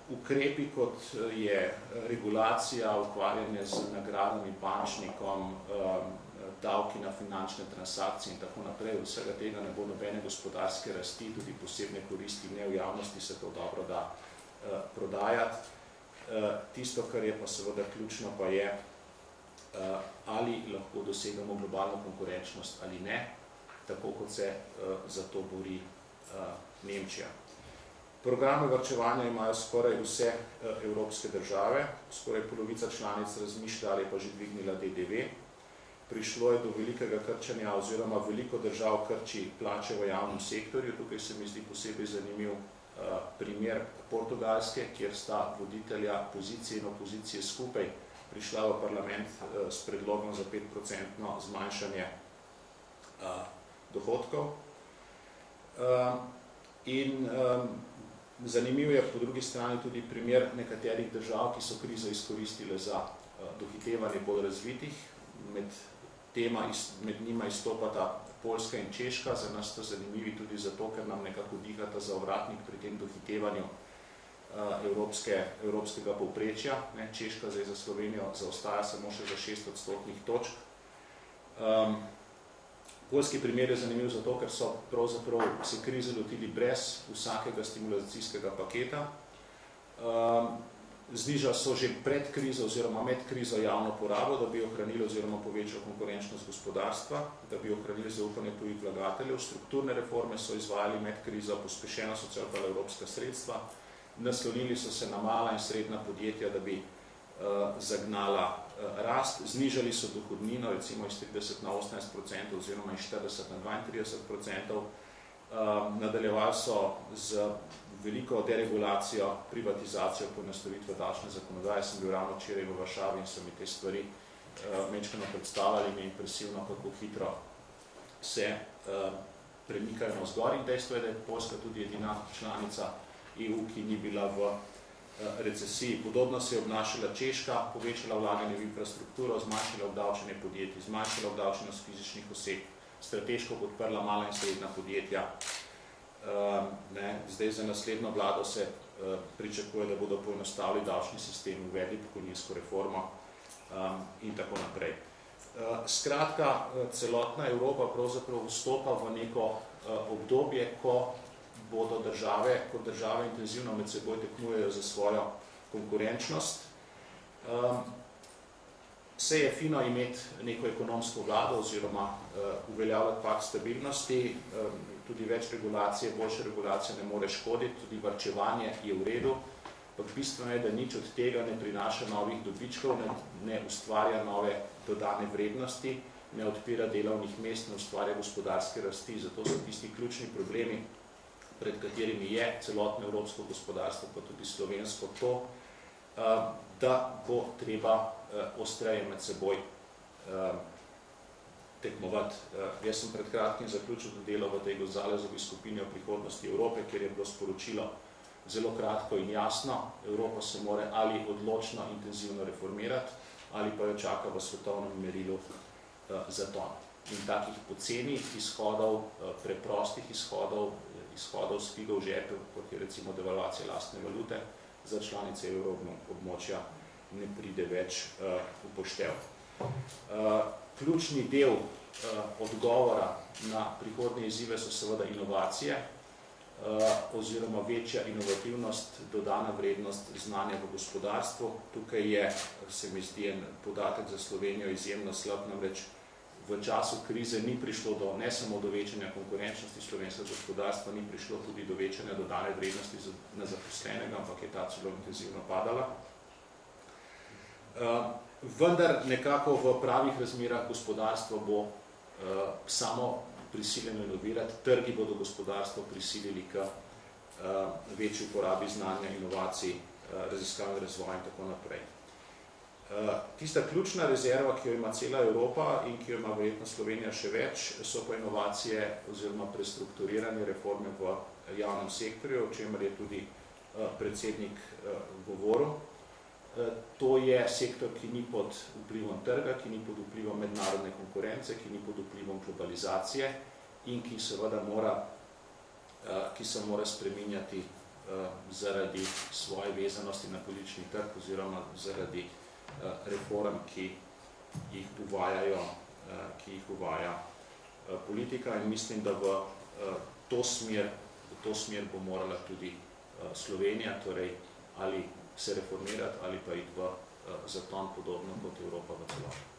Ukrepi, kot je regulacija, ukvarjanje z nagradami bančnikom, davki na finančne transakcije in tako naprej, vsega tega ne bo nobene gospodarske rasti, tudi posebne koristi, ne v javnosti se to dobro da prodajati. Tisto, kar je pa seveda ključno, pa je, ali lahko dosegamo globalno konkurenčnost ali ne, tako kot se za to bori Nemčija. Programe varčevanja imajo skoraj vse evropske države, skoraj polovica članic razmišlja ali pa že dvignila DDV. Prišlo je do velikega krčanja oziroma veliko držav krči plače v javnem sektorju. Tukaj se mi zdi posebej zanimiv primer Portugalske, kjer sta voditelja pozicije in opozicije skupaj prišla v parlament s predlogom za 5% zmanjšanje dohodkov. In zanimiv je po drugi strani tudi primer nekaterih držav, ki so krizo izkoristile za dohitevanje bolj razvitih. Med njima izstopata Poljska in Češka. Za nas sta zanimivi tudi zato, ker nam nekako dihata za ovratnik pri tem dohitevanju evropskega povprečja. Češka zdaj za Slovenijo zaostaja samo še za 6 odstotnih točk. Poljski primer je zanimiv zato, ker so pravzaprav se krize lotili brez vsakega stimulacijskega paketa. Znižali so že pred krizo oziroma med krizo javno porabo, da bi ohranili oziroma povečali konkurenčnost gospodarstva, da bi ohranili zaupanje tujih vlagateljev. Strukturne reforme so izvajali med krizo, pospešeno so črpala evropska sredstva, naslonili so se na mala in srednja podjetja, da bi zagnala rast, znižali so dohodnino recimo iz 30 na 18% oziroma iz 40 na 32%, nadaljevali so z veliko deregulacijo, privatizacijo, poenostavitve davčne zakonodaje. Sem bil ravno včeraj v Varšavi in so mi te stvari majčkeno predstavljali, mi je impresivno, kako hitro se premikajo navzgor, in dejstvo je, da je Poljska tudi edina članica EU, ki ni bila v recesiji. Podobno se je obnašala Češka, povečala vlaganje v infrastrukturo, zmanjšala obdavčenje podjetij, zmanjšala obdavčenost fizičnih oseb, strateško podprla mala in srednja podjetja. Zdaj za naslednjo vlado se pričakuje, da bodo poenostavili davčni sistem, uvedli pokojninsko reformo in tako naprej. Skratka, celotna Evropa pravzaprav vstopa v neko obdobje, ko bodo države intenzivno med seboj tekmujejo za svojo konkurenčnost. Se je fino imeti neko ekonomsko vlado oziroma uveljavljati pakt stabilnosti, tudi več regulacije, boljše regulacije ne more škoditi, tudi varčevanje je v redu, ampak bistveno je, da nič od tega ne prinaša novih dobičkov, ne ustvarja nove dodane vrednosti, ne odpira delovnih mest, ne ustvarja gospodarske rasti. Zato so tisti ključni problemi, pred katerimi je celotno evropsko gospodarstvo, pa tudi slovensko, to, da bo treba ostreje med seboj tekmovati. Jaz sem pred kratkim zaključil delo v tej Gonzalezovi skupini o prihodnosti Evrope, kjer je bilo sporočilo zelo kratko in jasno. Evropa se mora ali odločno intenzivno reformirati, ali pa jo čaka v svetovnem merilu zaton. In takih pocenih izhodov, preprostih izhodov s figo v žepu, kot je recimo devalvacija lastne valute, za članice evroobmočja ne pride več v poštev. Ključni del odgovora na prihodnje izzive so seveda inovacije oziroma večja inovativnost, dodana vrednost znanja v gospodarstvu. Tukaj je, se mi zdi, en podatek za Slovenijo izjemno slab, namreč v času krize ni prišlo ne samo do večanja konkurenčnosti slovenskega gospodarstva, ni prišlo tudi do večanja dodane vrednosti na zaposlenega, ampak je ta celo intenzivno padala. Vendar nekako v pravih razmerah gospodarstvo bo samo prisiljeno inovirati, trgi bodo gospodarstvo prisilili k večji uporabi znanja, inovacij, raziskav in razvoja in tako naprej. Tista ključna rezerva, ki jo ima cela Evropa in ki jo ima verjetno Slovenija še več, so pa inovacije oziroma prestrukturiranje reforme v javnem sektorju, o čemer je tudi predsednik govoril. To je sektor, ki ni pod vplivom trga, ki ni pod vplivom mednarodne konkurence, ki ni pod vplivom globalizacije in ki seveda mora spreminjati zaradi svoje vezanosti na politični trg oziroma zaradi reform, ki jih uvaja politika, in mislim, da v to smer bo morala tudi Slovenija, torej ali se reformirati ali pa iti v zaton podobno kot Evropa v celoti.